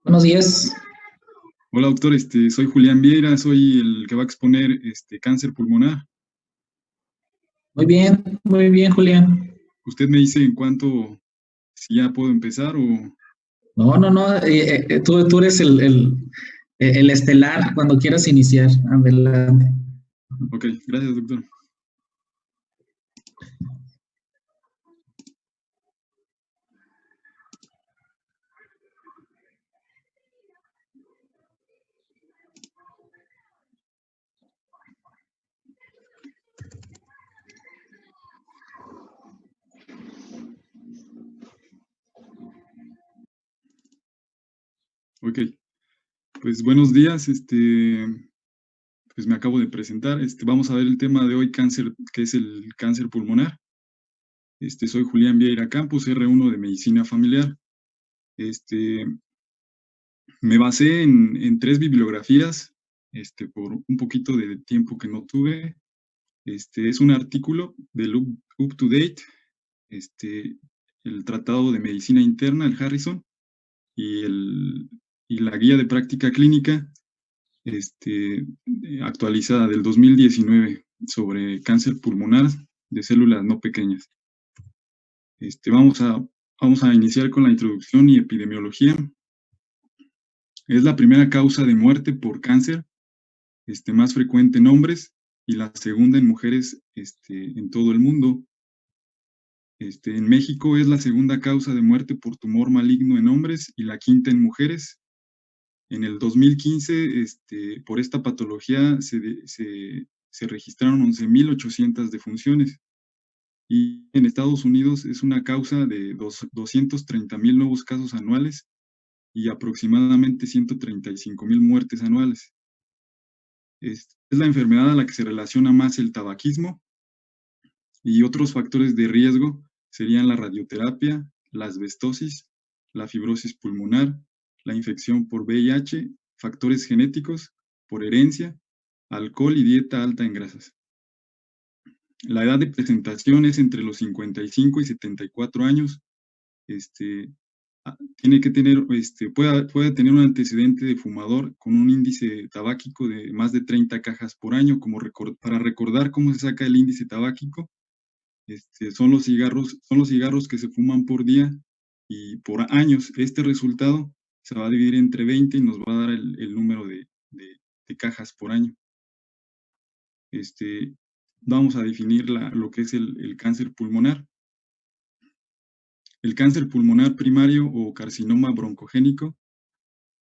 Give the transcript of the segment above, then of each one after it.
Buenos días. Hola doctor, soy Julián Vieira, soy el que va a exponer cáncer pulmonar. Muy bien, Julián. Usted me dice en cuánto, si ya puedo empezar o... No, tú eres el estelar cuando quieras iniciar. Adelante. Ok, gracias doctor. Ok, pues buenos días, pues me acabo de presentar. Vamos a ver el tema de hoy, cáncer, que es el cáncer pulmonar. Soy Julián Vieira Campos, R1 de Medicina Familiar. Este, Me basé en 3 bibliografías, por un poquito de tiempo que no tuve. Es un artículo del Up to Date, este, el Tratado de Medicina Interna, el Harrison, y, y la Guía de Práctica Clínica, actualizada del 2019 sobre cáncer pulmonar de células no pequeñas. Vamos a iniciar con la introducción y epidemiología. Es la primera causa de muerte por cáncer, más frecuente en hombres y la segunda en mujeres en todo el mundo. En México es la segunda causa de muerte por tumor maligno en hombres y la quinta en mujeres. En el 2015, por esta patología se registraron 11.800 defunciones. Y en Estados Unidos es una causa de 230.000 nuevos casos anuales y aproximadamente 135.000 muertes anuales. Es la enfermedad a la que se relaciona más el tabaquismo, y otros factores de riesgo serían la radioterapia, la asbestosis, la fibrosis pulmonar, la infección por VIH, factores genéticos, por herencia, alcohol y dieta alta en grasas. La edad de presentación es entre los 55 y 74 años. Tiene que tener, puede tener un antecedente de fumador con un índice tabáquico de más de 30 cajas por año. Para recordar cómo se saca el índice tabáquico, son los cigarros que se fuman por día y por años. Este resultado se va a dividir entre 20 y nos va a dar el número de cajas por año. Vamos a definir lo que es el cáncer pulmonar. El cáncer pulmonar primario o carcinoma broncogénico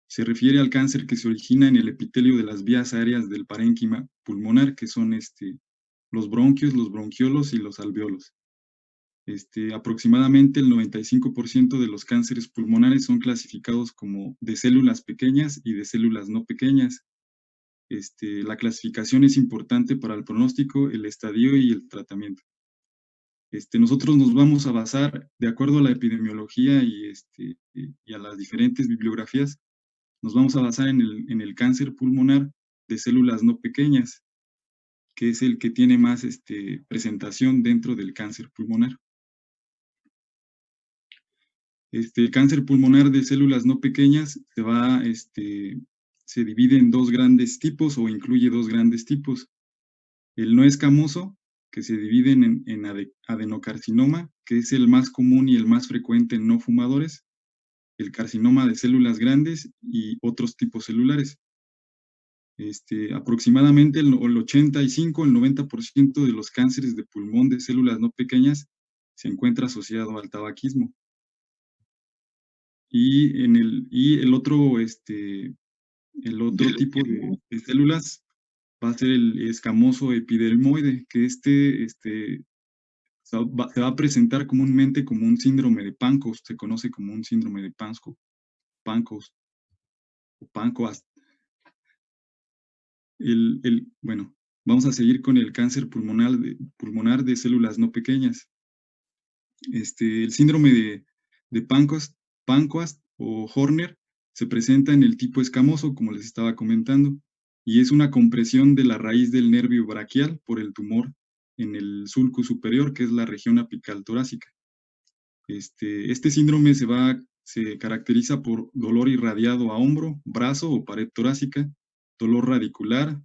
se refiere al cáncer que se origina en el epitelio de las vías aéreas del parénquima pulmonar, que son los bronquios, los bronquiolos y los alveolos. Aproximadamente el 95% de los cánceres pulmonares son clasificados como de células pequeñas y de células no pequeñas. La clasificación es importante para el pronóstico, el estadio y el tratamiento. Nosotros nos vamos a basar, de acuerdo a la epidemiología y a las diferentes bibliografías, nos vamos a basar en el cáncer pulmonar de células no pequeñas, que es el que tiene más presentación dentro del cáncer pulmonar. El cáncer pulmonar de células no pequeñas se divide en 2 grandes tipos o incluye 2 grandes tipos. El no escamoso, que se divide en adenocarcinoma, que es el más común y el más frecuente en no fumadores, el carcinoma de células grandes y otros tipos celulares. Aproximadamente el 85, el 90% de los cánceres de pulmón de células no pequeñas se encuentra asociado al tabaquismo. Y el otro tipo de células va a ser el escamoso epidermoide, que se va a presentar comúnmente como un síndrome de Pancoast, se conoce como un síndrome de Pancoast o Pancoast. Bueno, vamos a seguir con el cáncer pulmonar de células no pequeñas. El síndrome de Pancoast o Horner se presenta en el tipo escamoso, como les estaba comentando, y es una compresión de la raíz del nervio braquial por el tumor en el sulcus superior, que es la región apical torácica. Este síndrome se va se caracteriza por dolor irradiado a hombro, brazo o pared torácica, dolor radicular,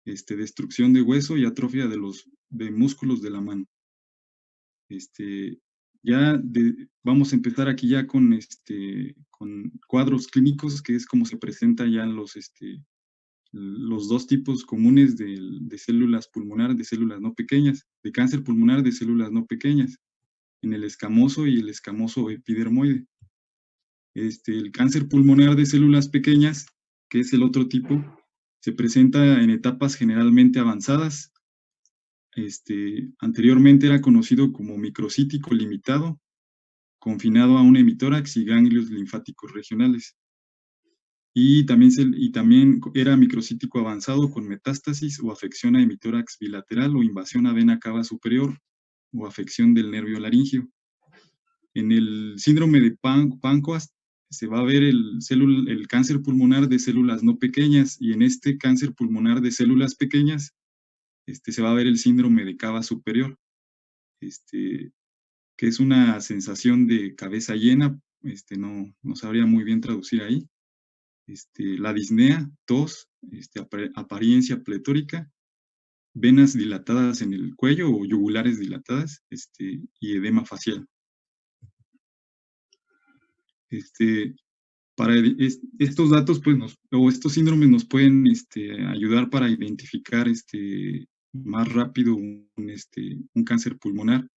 destrucción de hueso y atrofia de músculos de la mano. Vamos a empezar aquí ya con cuadros clínicos, que es como se presenta ya los dos tipos comunes de células pulmonares, de células no pequeñas, de cáncer pulmonar de células no pequeñas, en el escamoso y el escamoso epidermoide. El cáncer pulmonar de células pequeñas, que es el otro tipo, se presenta en etapas generalmente avanzadas. Anteriormente era conocido como microcítico limitado, confinado a un hemitórax y ganglios linfáticos regionales. Y también era microcítico avanzado con metástasis o afección a hemitórax bilateral o invasión a vena cava superior o afección del nervio laringio. En el síndrome de Pancoast se va a ver el cáncer pulmonar de células no pequeñas, y en este cáncer pulmonar de células pequeñas se va a ver el síndrome de cava superior, que es una sensación de cabeza llena, no sabría muy bien traducir ahí. La disnea, tos, apariencia pletórica, venas dilatadas en el cuello o yugulares dilatadas, y edema facial. Estos datos, pues, o estos síndromes nos pueden ayudar para identificar más rápido un cáncer pulmonar,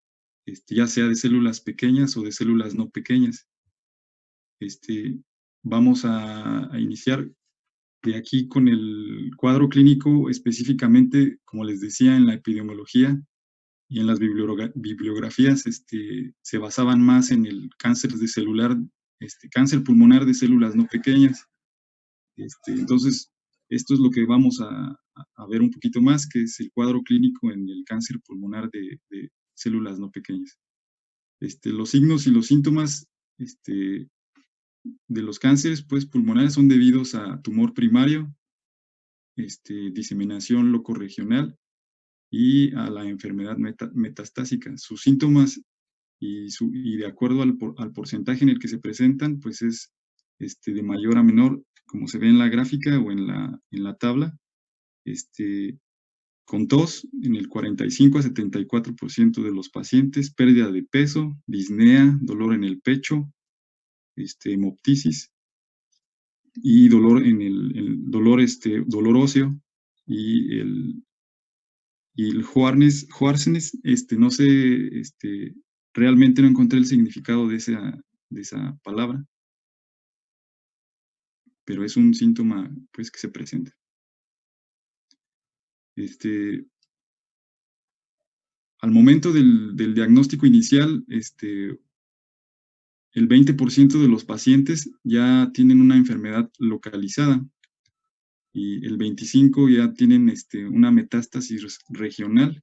ya sea de células pequeñas o de células no pequeñas. Vamos a iniciar de aquí con el cuadro clínico, específicamente, como les decía, en la epidemiología y en las bibliografías se basaban más en el cáncer cáncer pulmonar de células no pequeñas. Entonces, esto es lo que vamos a ver un poquito más, que es el cuadro clínico en el cáncer pulmonar de células no pequeñas. Los signos y los síntomas de los cánceres, pues, pulmonares son debidos a tumor primario, diseminación locorregional y a la enfermedad metastásica. Sus síntomas y de acuerdo al porcentaje en el que se presentan, pues es de mayor a menor, como se ve en la gráfica o en la tabla, con tos en el 45 a 74% de los pacientes, pérdida de peso, disnea, dolor en el pecho, hemoptisis y dolor en dolor óseo y el Juarnes, no sé, realmente no encontré el significado de esa palabra, pero es un síntoma, pues, que se presenta. Al momento del diagnóstico inicial, el 20% de los pacientes ya tienen una enfermedad localizada y el 25% ya tienen una metástasis regional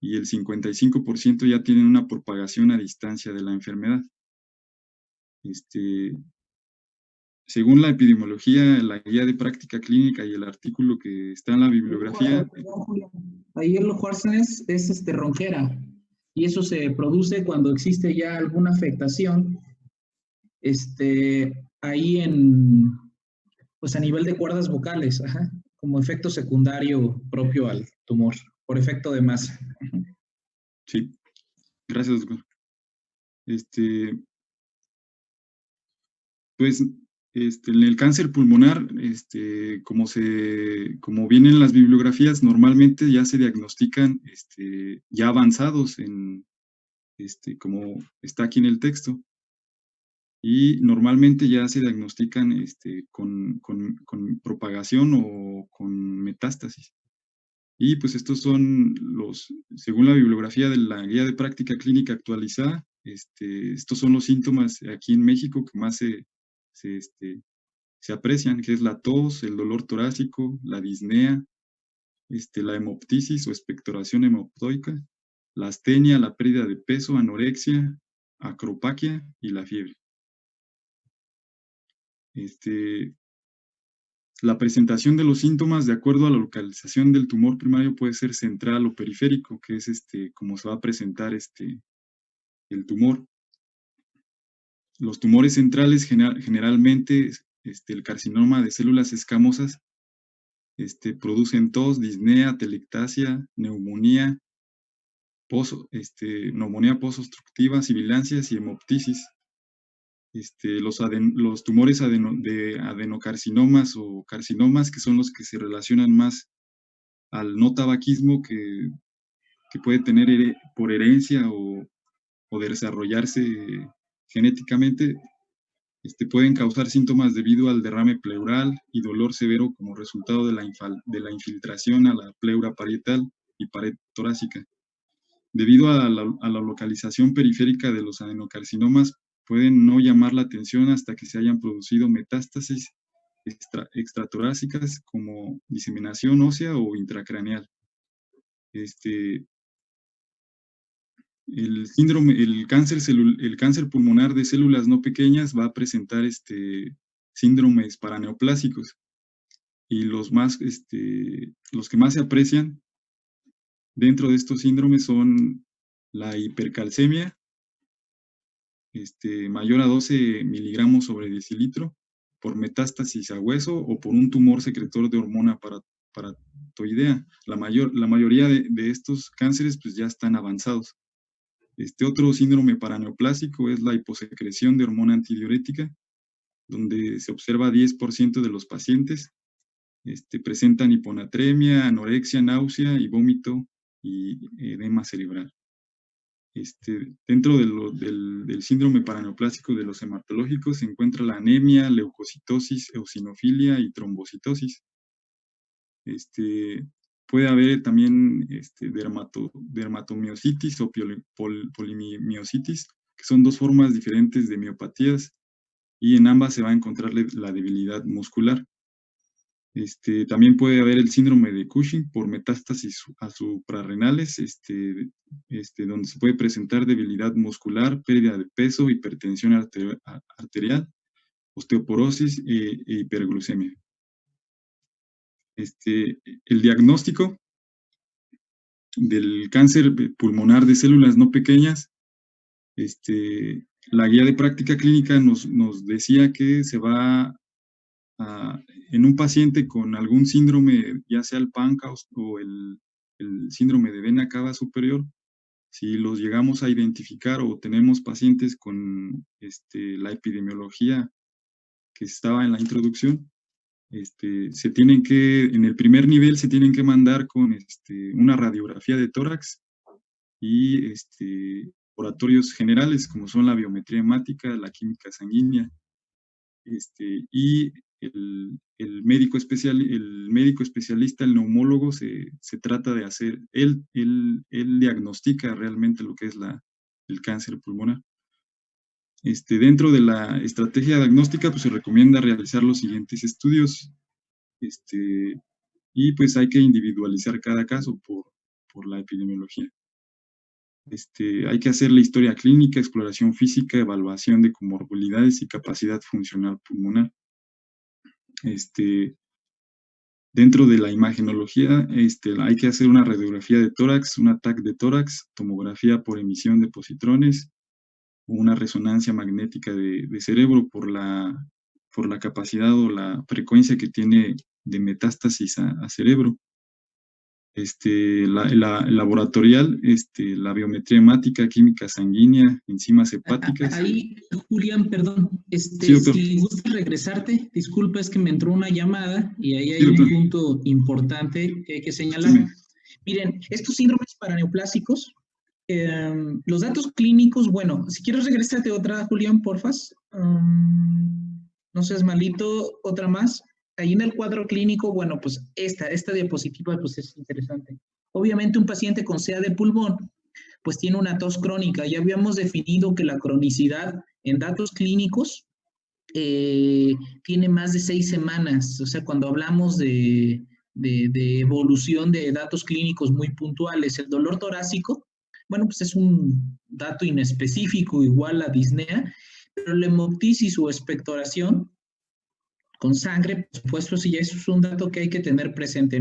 y el 55% ya tienen una propagación a distancia de la enfermedad. Según la epidemiología, la guía de práctica clínica y el artículo que está en la bibliografía. Ahí el Juárez es ronquera, y eso se produce cuando existe ya alguna afectación ahí pues a nivel de cuerdas vocales, como efecto secundario propio al tumor, por efecto de masa. Sí, gracias, doctor. Pues en el cáncer pulmonar, como vienen las bibliografías, normalmente ya se diagnostican ya avanzados como está aquí en el texto, y normalmente ya se diagnostican con propagación o con metástasis. Y pues estos son según la bibliografía de la guía de práctica clínica actualizada, estos son los síntomas aquí en México que más se aprecian, que es la tos, el dolor torácico, la disnea, la hemoptisis o expectoración hemoptoica, la astenia, la pérdida de peso, anorexia, acropaquia y la fiebre. La presentación de los síntomas de acuerdo a la localización del tumor primario puede ser central o periférico, que es como se va a presentar el tumor. Los tumores centrales generalmente, el carcinoma de células escamosas, producen tos, disnea, telectasia, neumonía, neumonía posobstructiva, sibilancias y hemoptisis. Los tumores de adenocarcinomas o carcinomas, que son los que se relacionan más al no tabaquismo, que puede tener por herencia o de desarrollarse genéticamente, pueden causar síntomas debido al derrame pleural y dolor severo como resultado de la infiltración a la pleura parietal y pared torácica. Debido a la localización periférica de los adenocarcinomas, pueden no llamar la atención hasta que se hayan producido metástasis extratorácicas como diseminación ósea o intracraneal. El cáncer pulmonar de células no pequeñas va a presentar síndromes paraneoplásicos, y los que más se aprecian dentro de estos síndromes son la hipercalcemia, mayor a 12 miligramos sobre decilitro, por metástasis a hueso o por un tumor secretor de hormona paratoidea. La mayoría de estos cánceres pues ya están avanzados. Otro síndrome paraneoplásico es la hiposecreción de hormona antidiurética, donde se observa 10% de los pacientes presentan hiponatremia, anorexia, náusea y vómito y edema cerebral. Dentro del síndrome paraneoplásico de los hematológicos se encuentra la anemia, leucocitosis, eosinofilia y trombocitosis. Puede haber también dermatomiositis o polimiositis, que son dos formas diferentes de miopatías, y en ambas se va a encontrar la debilidad muscular. También puede haber el síndrome de Cushing por metástasis a suprarrenales, donde se puede presentar debilidad muscular, pérdida de peso, hipertensión arterial, osteoporosis e hiperglucemia. El diagnóstico del cáncer pulmonar de células no pequeñas, la guía de práctica clínica nos decía que se va en un paciente con algún síndrome, ya sea el PANCAOS o el síndrome de vena cava superior. Si los llegamos a identificar o tenemos pacientes con la epidemiología que estaba en la introducción, en el primer nivel se tienen que mandar con una radiografía de tórax y laboratorios generales, como son la biometría hemática, la química sanguínea, y el médico especialista, el neumólogo, se trata de hacer, él diagnostica realmente lo que es el cáncer pulmonar. Dentro de la estrategia diagnóstica, pues se recomienda realizar los siguientes estudios, y pues hay que individualizar cada caso por la epidemiología. Hay que hacer la historia clínica, exploración física, evaluación de comorbilidades y capacidad funcional pulmonar. Dentro de la imagenología, hay que hacer una radiografía de tórax, un TAC de tórax, tomografía por emisión de positrones, una resonancia magnética de cerebro por la capacidad o la frecuencia que tiene de metástasis a cerebro. Laboratorial, la biometría hemática, química sanguínea, enzimas hepáticas. Ahí, Julián, perdón, Sí, doctor. si gustas regresarte, disculpa, es que me entró una llamada y ahí hay Sí, doctor. un punto importante que hay que señalar. Sí. Miren, estos síndromes paraneoplásicos, los datos clínicos, bueno, si quieres regresarte otra, Julián, porfas. No seas malito, otra más. Ahí en el cuadro clínico, bueno, pues esta diapositiva pues es interesante. Obviamente un paciente con CA de pulmón pues tiene una tos crónica. Ya habíamos definido que la cronicidad en datos clínicos tiene más de 6 semanas. O sea, cuando hablamos de evolución de datos clínicos muy puntuales, el dolor torácico, bueno, pues es un dato inespecífico, igual a disnea, pero la hemoptisis o expectoración con sangre, por supuesto, sí, eso es un dato que hay que tener presente.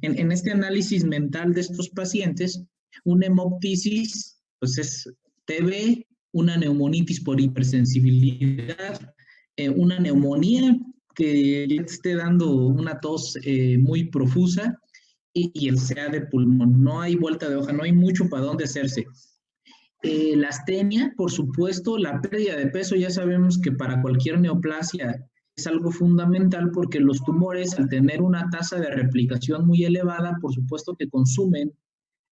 En este análisis mental de estos pacientes, una hemoptisis, pues es TB una neumonitis por hipersensibilidad, una neumonía que ya te esté dando una tos muy profusa y el CA de pulmón. No hay vuelta de hoja, no hay mucho para dónde hacerse. La astenia, por supuesto, la pérdida de peso, ya sabemos que para cualquier neoplasia es algo fundamental porque los tumores, al tener una tasa de replicación muy elevada, por supuesto que consumen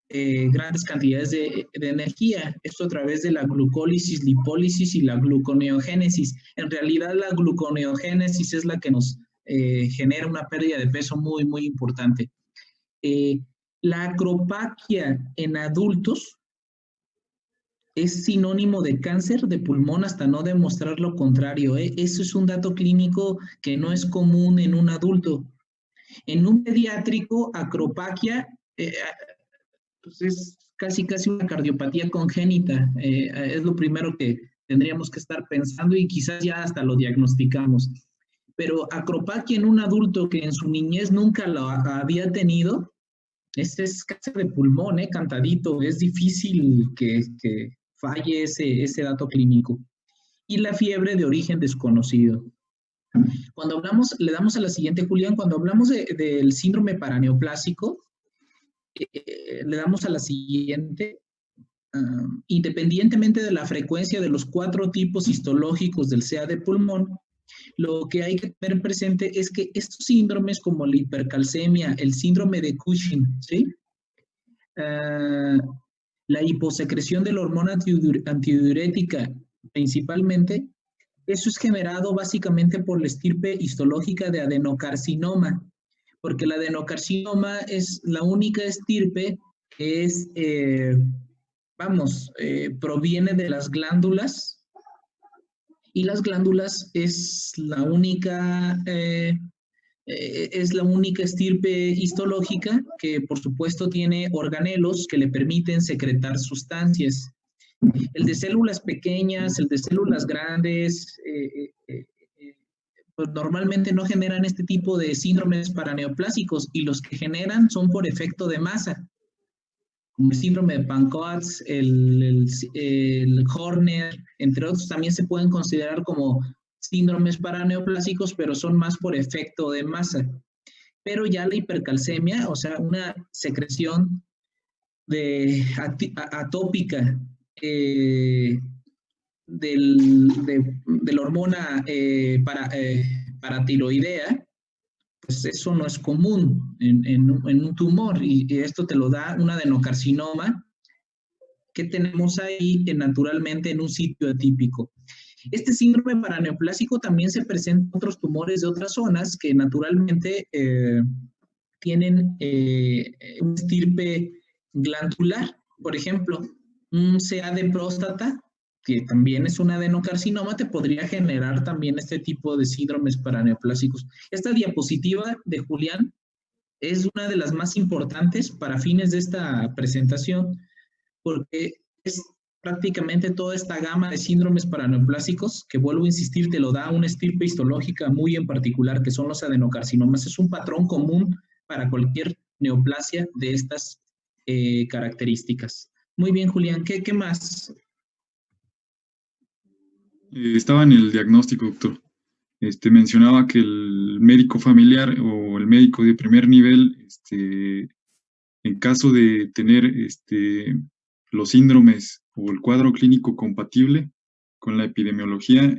grandes cantidades de energía. Esto a través de la glucólisis, lipólisis y la gluconeogénesis. En realidad, la gluconeogénesis es la que nos genera una pérdida de peso muy, muy importante. La acropaquia en adultos es sinónimo de cáncer de pulmón hasta no demostrar lo contrario. Eso es un dato clínico que no es común en un adulto. En un pediátrico, acropaquia pues es casi una cardiopatía congénita. Es lo primero que tendríamos que estar pensando y quizás ya hasta lo diagnosticamos. Pero acropaquia en un adulto que en su niñez nunca lo había tenido, este es cáncer de pulmón, cantadito, es difícil que falle ese dato clínico. Y la fiebre de origen desconocido. Cuando hablamos, le damos a la siguiente, Julián, cuando hablamos del síndrome paraneoplásico, le damos a la siguiente. Independientemente de la frecuencia de los 4 tipos histológicos del CA de pulmón, lo que hay que tener presente es que estos síndromes como la hipercalcemia, el síndrome de Cushing, ¿sí? La hiposecreción de la hormona antidiurética principalmente, eso es generado básicamente por la estirpe histológica de adenocarcinoma, porque el adenocarcinoma es la única estirpe que es, proviene de las glándulas y las glándulas es la única estirpe histológica que por supuesto tiene organelos que le permiten secretar sustancias. El de células pequeñas, el de células grandes, pues normalmente no generan este tipo de síndromes paraneoplásicos y los que generan son por efecto de masa, como el síndrome de Pancoats, el Horner, entre otros, también se pueden considerar como síndromes paraneoplásicos, pero son más por efecto de masa. Pero ya la hipercalcemia, o sea, una secreción atópica de la hormona paratiroidea, pues eso no es común en un tumor y esto te lo da un adenocarcinoma que tenemos ahí naturalmente en un sitio atípico. Este síndrome paraneoplásico también se presenta en otros tumores de otras zonas que naturalmente tienen un estirpe glandular. Por ejemplo, un CA de próstata, que también es un adenocarcinoma, te podría generar también este tipo de síndromes paraneoplásicos. Esta diapositiva de Julián es una de las más importantes para fines de esta presentación, porque es prácticamente toda esta gama de síndromes paraneoplásicos, que vuelvo a insistir, te lo da una estirpe histológica muy en particular, que son los adenocarcinomas. Es un patrón común para cualquier neoplasia de estas características. Muy bien, Julián, ¿qué más? Estaba en el diagnóstico, doctor. Mencionaba que el médico familiar o el médico de primer nivel, en caso de tener los síndromes o el cuadro clínico compatible con la epidemiología,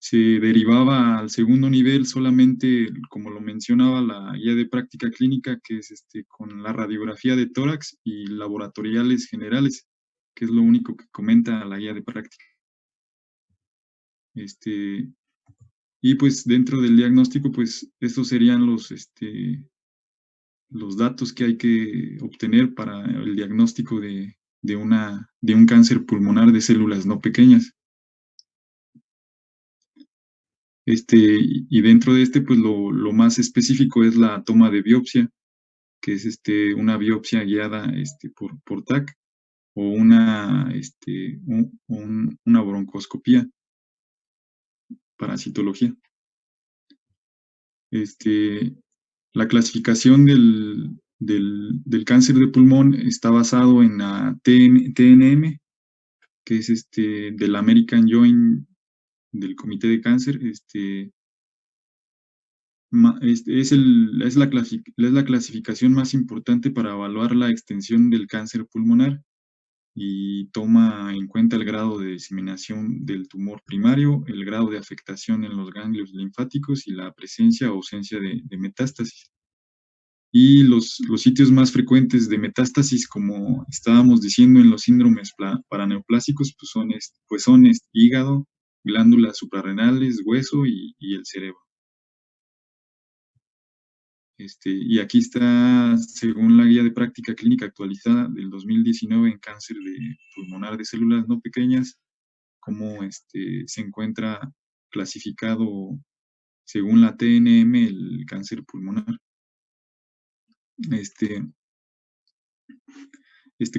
se derivaba al segundo nivel solamente, como lo mencionaba la guía de práctica clínica, que es con la radiografía de tórax y laboratoriales generales, que es lo único que comenta la guía de práctica. Y pues dentro del diagnóstico, pues estos serían los datos que hay que obtener para el diagnóstico de un cáncer pulmonar de células no pequeñas. Y dentro de pues lo más específico es la toma de biopsia, que es una biopsia guiada por TAC o una broncoscopía para citología. La clasificación del cáncer de pulmón está basado en la TNM, que es del American Joint del Comité de Cáncer, es la clasificación más importante para evaluar la extensión del cáncer pulmonar y toma en cuenta el grado de diseminación del tumor primario, el grado de afectación en los ganglios linfáticos y la presencia o ausencia de metástasis. Y los sitios más frecuentes de metástasis, como estábamos diciendo en los síndromes paraneoplásicos, pues son hígado, glándulas suprarrenales, hueso y el cerebro. Y aquí está, según la guía de práctica clínica actualizada del 2019 en cáncer pulmonar de células no pequeñas, cómo se encuentra clasificado según la TNM el cáncer pulmonar.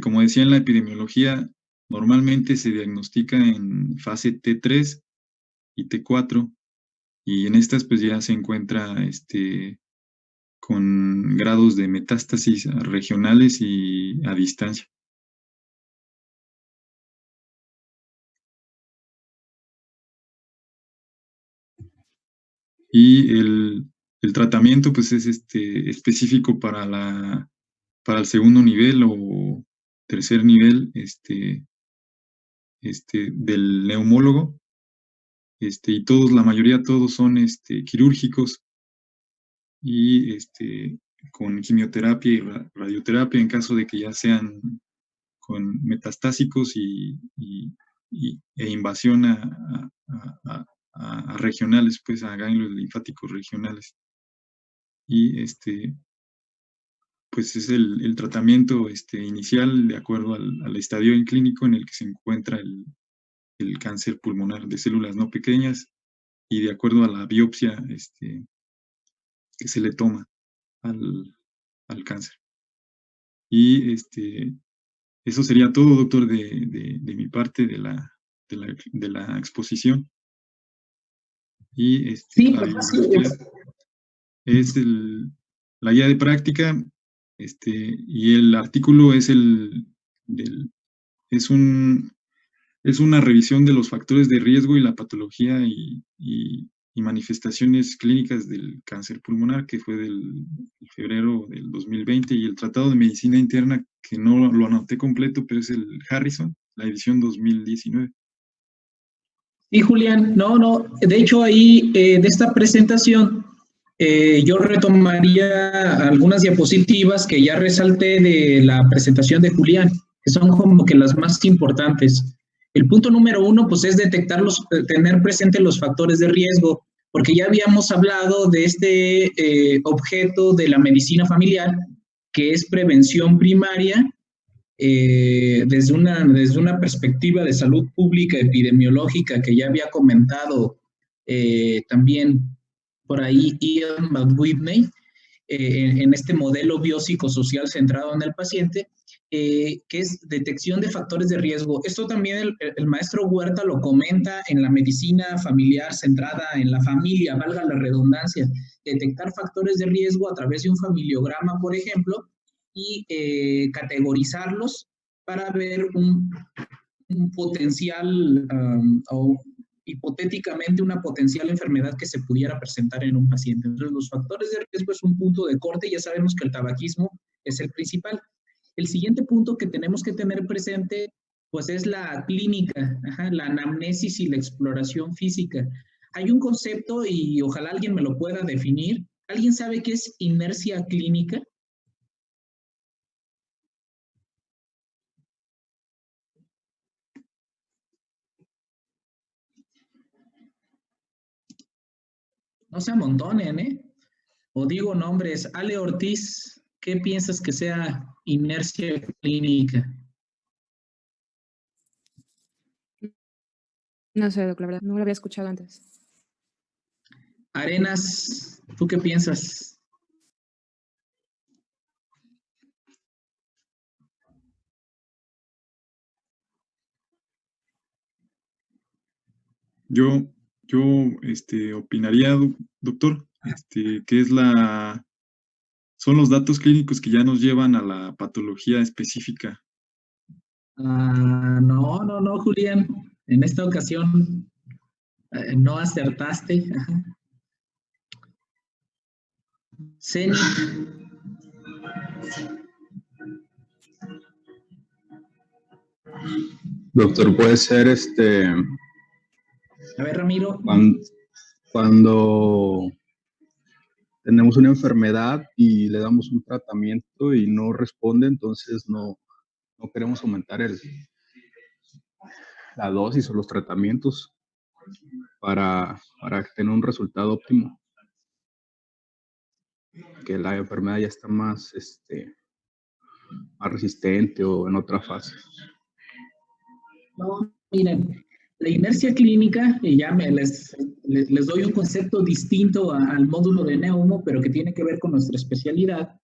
Como decía en la epidemiología, normalmente se diagnostica en fase T3 y T4, y en estas pues ya se encuentra con grados de metástasis regionales y a distancia. Y el tratamiento pues es específico para el segundo nivel o tercer nivel del neumólogo, y la mayoría todos son quirúrgicos y con quimioterapia y radioterapia en caso de que ya sean con metastásicos e invasión a regionales, pues a ganglios linfáticos regionales. Y pues es el tratamiento inicial de acuerdo al estadio clínico en el que se encuentra el cáncer pulmonar de células no pequeñas y de acuerdo a la biopsia que se le toma al cáncer. Y eso sería todo, doctor, de mi parte de la exposición. Y Sí, la pues así bibliografía es. es la guía de práctica, y el artículo es es una revisión de los factores de riesgo y la patología y manifestaciones clínicas del cáncer pulmonar, que fue del febrero del 2020, y el Tratado de Medicina Interna, que no lo anoté completo, pero es el Harrison, la edición 2019. Sí, Julián, no, de hecho ahí de esta presentación yo retomaría algunas diapositivas que ya resalté de la presentación de Julián, que son como que las más importantes. El punto número uno, pues es tener presente los factores de riesgo, porque ya habíamos hablado de este objeto de la medicina familiar, que es prevención primaria, desde una perspectiva de salud pública epidemiológica que ya había comentado también por ahí Ian McWhitney, en este modelo biopsicosocial centrado en el paciente, que es detección de factores de riesgo. Esto también el maestro Huerta lo comenta en la medicina familiar centrada en la familia, valga la redundancia, detectar factores de riesgo a través de un familiograma, por ejemplo, y categorizarlos para ver un potencial o hipotéticamente una potencial enfermedad que se pudiera presentar en un paciente. Entonces, los factores de riesgo es un punto de corte, ya sabemos que el tabaquismo es el principal. El siguiente punto que tenemos que tener presente, pues es la clínica, la anamnesis y la exploración física. Hay un concepto y ojalá alguien me lo pueda definir. ¿Alguien sabe qué es inercia clínica? No se amontonen, ¿eh? O digo nombres. Ale Ortiz, ¿qué piensas que sea inercia clínica? No sé, Doc, la verdad, no lo había escuchado antes. Arenas, ¿tú qué piensas? Yo opinaría, doctor, que son los datos clínicos que ya nos llevan a la patología específica. No, Julián. En esta ocasión no acertaste. Ajá. Zenit. Doctor, puede ser A ver, Ramiro. cuando tenemos una enfermedad y le damos un tratamiento y no responde, entonces no queremos aumentar la dosis o los tratamientos para tener un resultado óptimo. Que la enfermedad ya está más resistente o en otra fase. No, miren, la inercia clínica, y ya les doy un concepto distinto al módulo de Neumo, pero que tiene que ver con nuestra especialidad.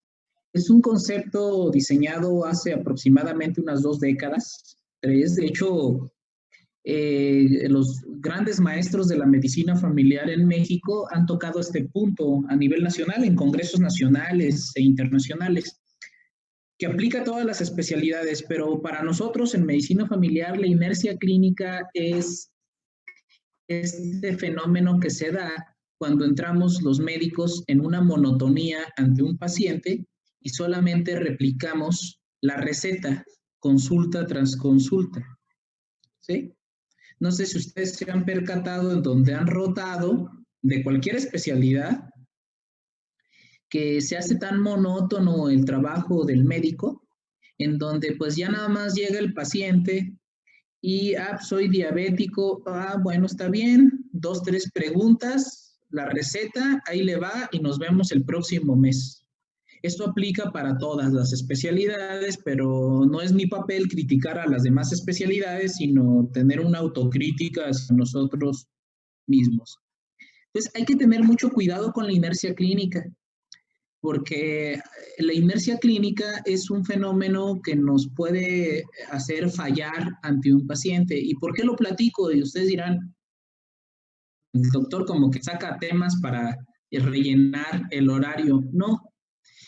Es un concepto diseñado hace aproximadamente unas 2 décadas, 3. De hecho, los grandes maestros de la medicina familiar en México han tocado este punto a nivel nacional, en congresos nacionales e internacionales, que aplica a todas las especialidades, pero para nosotros en medicina familiar la inercia clínica es este fenómeno que se da cuando entramos los médicos en una monotonía ante un paciente y solamente replicamos la receta consulta tras consulta, ¿sí? No sé si ustedes se han percatado en donde han rotado de cualquier especialidad que se hace tan monótono el trabajo del médico, en donde pues ya nada más llega el paciente y, soy diabético, bueno, está bien, 2, 3 preguntas, la receta, ahí le va y nos vemos el próximo mes. Esto aplica para todas las especialidades, pero no es mi papel criticar a las demás especialidades, sino tener una autocrítica hacia nosotros mismos. Entonces, hay que tener mucho cuidado con la inercia clínica, porque la inercia clínica es un fenómeno que nos puede hacer fallar ante un paciente. ¿Y por qué lo platico? Y ustedes dirán, el doctor como que saca temas para rellenar el horario. No,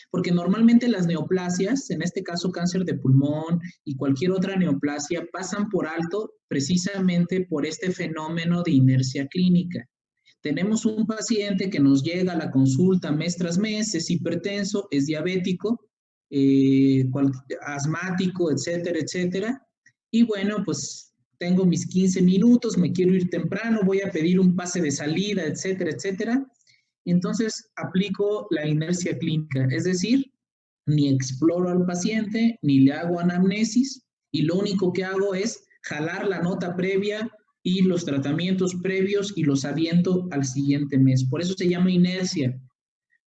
porque normalmente las neoplasias, en este caso cáncer de pulmón y cualquier otra neoplasia, pasan por alto precisamente por este fenómeno de inercia clínica. Tenemos un paciente que nos llega a la consulta mes tras mes, es hipertenso, es diabético, asmático, etcétera, etcétera. Y bueno, pues tengo mis 15 minutos, me quiero ir temprano, voy a pedir un pase de salida, etcétera, etcétera. Y entonces aplico la inercia clínica, es decir, ni exploro al paciente, ni le hago anamnesis, y lo único que hago es jalar la nota previa y los tratamientos previos y los aviento al siguiente mes. Por eso se llama inercia,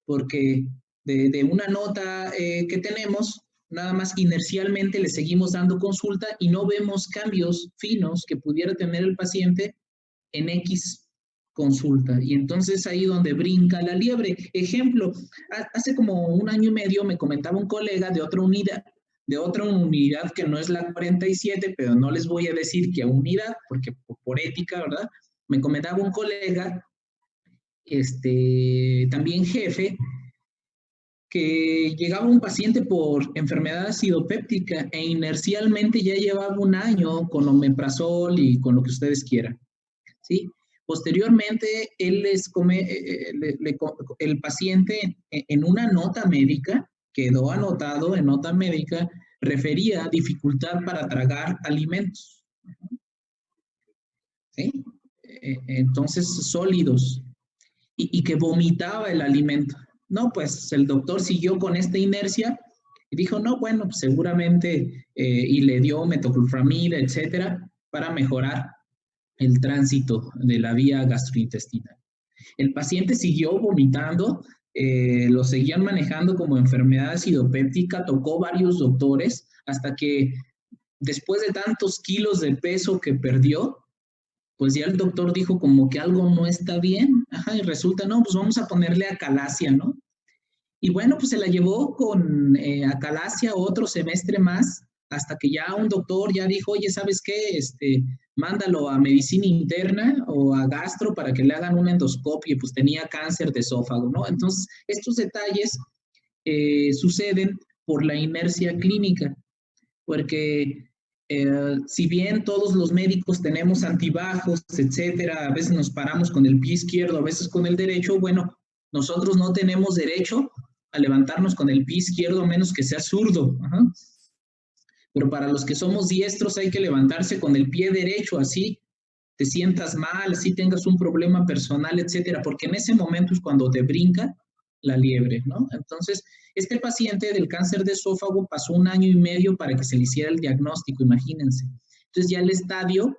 porque de una nota que tenemos, nada más inercialmente le seguimos dando consulta y no vemos cambios finos que pudiera tener el paciente en X consulta. Y entonces ahí donde brinca la liebre. Ejemplo, hace como 1 año y medio me comentaba un colega de otra unidad que no es la 47, pero no les voy a decir qué unidad, porque por ética, ¿verdad? Me comentaba un colega, también jefe, que llegaba un paciente por enfermedad acidopéptica e inercialmente ya llevaba 1 año con omeprazol y con lo que ustedes quieran, ¿sí? Posteriormente, él el paciente en una nota médica, quedó anotado en nota médica, refería dificultad para tragar alimentos, ¿sí? Entonces, sólidos, y que vomitaba el alimento. No, pues el doctor siguió con esta inercia y dijo, no, bueno, pues seguramente, y le dio metoclopramida, etcétera, para mejorar el tránsito de la vía gastrointestinal. El paciente siguió vomitando, lo seguían manejando como enfermedad acidopéptica, tocó varios doctores, hasta que después de tantos kilos de peso que perdió, pues ya el doctor dijo como que algo no está bien, ajá, y resulta, no, pues vamos a ponerle acalasia, ¿no? Y bueno, pues se la llevó con acalasia otro semestre más, hasta que ya un doctor ya dijo, oye, ¿sabes qué? Mándalo a medicina interna o a gastro para que le hagan una endoscopia, pues tenía cáncer de esófago, ¿no? Entonces, estos detalles suceden por la inercia clínica, porque Si bien todos los médicos tenemos antibajos, etcétera, a veces nos paramos con el pie izquierdo, a veces con el derecho, bueno, nosotros no tenemos derecho a levantarnos con el pie izquierdo a menos que sea zurdo. Ajá. Pero para los que somos diestros hay que levantarse con el pie derecho, así te sientas mal, así tengas un problema personal, etcétera, porque en ese momento es cuando te brinca la liebre, ¿no? Entonces, este paciente del cáncer de esófago pasó 1 año y medio para que se le hiciera el diagnóstico, imagínense. Entonces ya el estadio,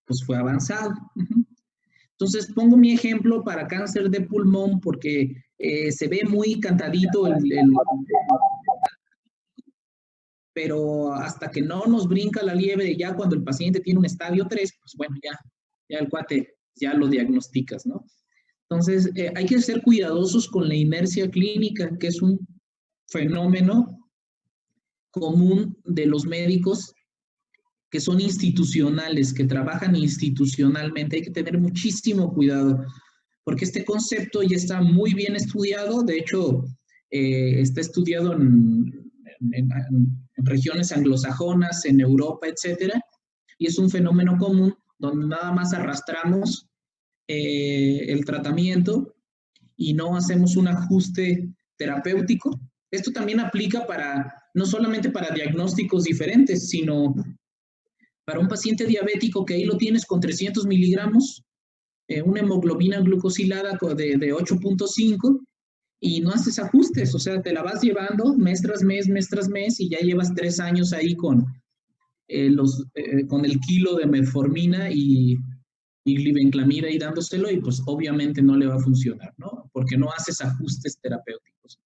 pues fue avanzado. Entonces pongo mi ejemplo para cáncer de pulmón porque se ve muy cantadito pero hasta que no nos brinca la liebre, ya cuando el paciente tiene un estadio 3, pues bueno, ya el cuate ya lo diagnosticas, ¿no? Entonces, hay que ser cuidadosos con la inercia clínica, que es un fenómeno común de los médicos que son institucionales, que trabajan institucionalmente. Hay que tener muchísimo cuidado, porque este concepto ya está muy bien estudiado. De hecho, está estudiado en regiones anglosajonas, en Europa, etcétera, y es un fenómeno común donde nada más arrastramos el tratamiento y no hacemos un ajuste terapéutico. Esto también aplica no solamente para diagnósticos diferentes, sino para un paciente diabético que ahí lo tienes con 300 miligramos, una hemoglobina glucosilada de 8.5 y no haces ajustes, o sea, te la vas llevando mes tras mes y ya llevas 3 años ahí con el kilo de metformina y glibenclamida y dándoselo y pues obviamente no le va a funcionar, ¿no? Porque no haces ajustes terapéuticos.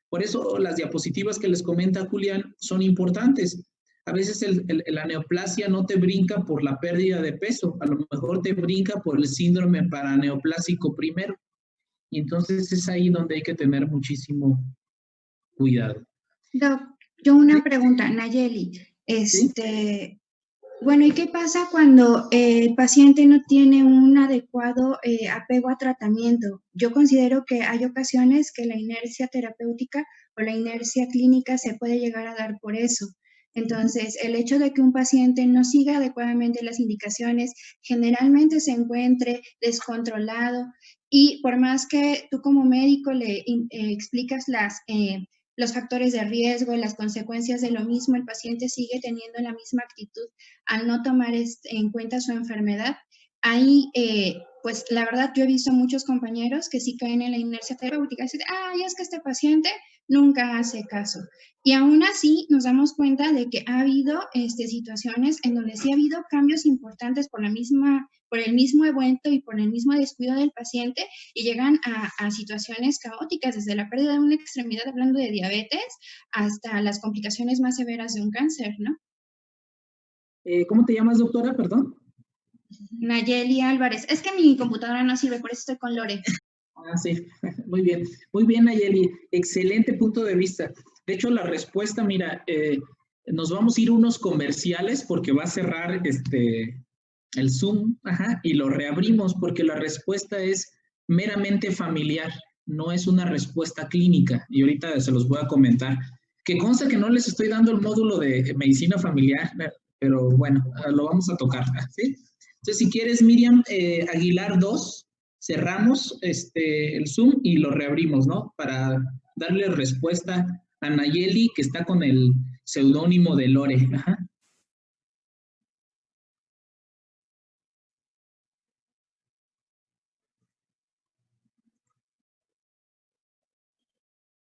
Por eso las diapositivas que les comenta Julián son importantes. A veces la neoplasia no te brinca por la pérdida de peso, a lo mejor te brinca por el síndrome paraneoplásico primero. Y entonces es ahí donde hay que tener muchísimo cuidado. Doc, yo una pregunta, Nayeli. ¿Sí? Bueno, ¿y qué pasa cuando el paciente no tiene un adecuado apego a tratamiento? Yo considero que hay ocasiones que la inercia terapéutica o la inercia clínica se puede llegar a dar por eso. Entonces, el hecho de que un paciente no siga adecuadamente las indicaciones generalmente se encuentre descontrolado y por más que tú como médico le explicas los factores de riesgo, las consecuencias de lo mismo, el paciente sigue teniendo la misma actitud al no tomar en cuenta su enfermedad. Ahí, pues la verdad, yo he visto muchos compañeros que sí caen en la inercia terapéutica, dicen, es que este paciente nunca hace caso. Y aún así nos damos cuenta de que ha habido situaciones en donde sí ha habido cambios importantes por el mismo evento y por el mismo descuido del paciente y llegan a situaciones caóticas, desde la pérdida de una extremidad, hablando de diabetes, hasta las complicaciones más severas de un cáncer, ¿no? ¿Cómo te llamas, doctora? Perdón. Nayeli Álvarez. Es que mi computadora no sirve, por eso estoy con Lore. Sí, muy bien, Nayeli, excelente punto de vista. De hecho, la respuesta, mira, nos vamos a ir unos comerciales porque va a cerrar el Zoom, y lo reabrimos porque la respuesta es meramente familiar, no es una respuesta clínica, y ahorita se los voy a comentar. Que consta que no les estoy dando el módulo de medicina familiar, pero bueno, lo vamos a tocar, ¿sí? Entonces, si quieres, Miriam, Aguilar 2, cerramos el Zoom y lo reabrimos, ¿no? Para darle respuesta a Nayeli, que está con el seudónimo de Lore. Ajá.